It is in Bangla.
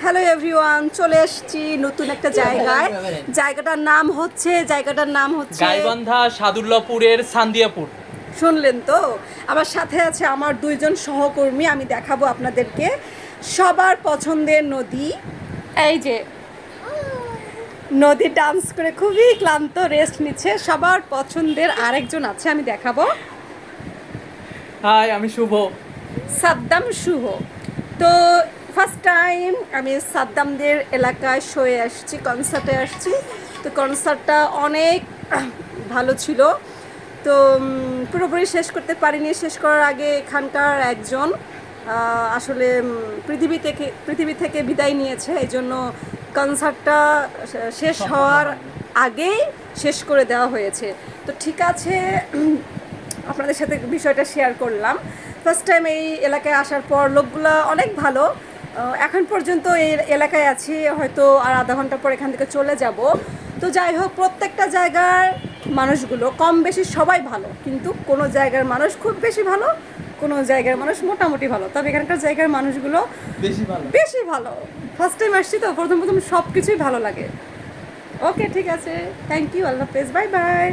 হ্যালো এভরিওয়ান, চলে এসেছি নতুন একটা জায়গায়। জায়গাটার নাম হচ্ছে গাইবান্ধা সাদুল্লাপুরের সান্দিয়াপুর। শুনলেন তো? আমার সাথে আছে আমার দুইজন সহকর্মী। আমি দেখাবো আপনাদেরকে সবার পছন্দের নদী। এই যে নদী ডান্স করে খুবই ক্লান্ত, রেস্ট নিচ্ছে। সবার পছন্দের আরেকজন আছে, আমি দেখাবো। হাই, আমি শুভ। সাদ্দাম শুভ। তো ফার্স্ট টাইম আমি সাদ্দামদের এলাকায় শোয়ে আসছি, কনসার্টে আসছি। তো কনসার্টটা অনেক ভালো ছিল। তো পুরোপুরি শেষ করতে পারিনি। শেষ করার আগে এখানকার একজন আসলে পৃথিবী থেকে বিদায় নিয়েছে। এই জন্য কনসার্টটা শেষ হওয়ার আগেই শেষ করে দেওয়া হয়েছে। তো ঠিক আছে, আপনাদের সাথে বিষয়টা শেয়ার করলাম। ফার্স্ট টাইম এই এলাকায় আসার পর লোকগুলো অনেক ভালো। এখন পর্যন্ত এই এলাকায় আছি, হয়তো আর আধা ঘন্টা পর এখান থেকে চলে যাব। তো যাই হোক, প্রত্যেকটা জায়গার মানুষগুলো কম বেশি সবাই ভালো, কিন্তু কোনো জায়গার মানুষ খুব বেশি ভালো, কোনো জায়গার মানুষ মোটামুটি ভালো। তবে এখানকার জায়গার মানুষগুলো বেশি ভালো। ফার্স্ট টাইম আসছি তো প্রথম সব কিছুই ভালো লাগে। ওকে, ঠিক আছে, থ্যাংক ইউ, আল্লাহ হাফেজ, বাই বাই।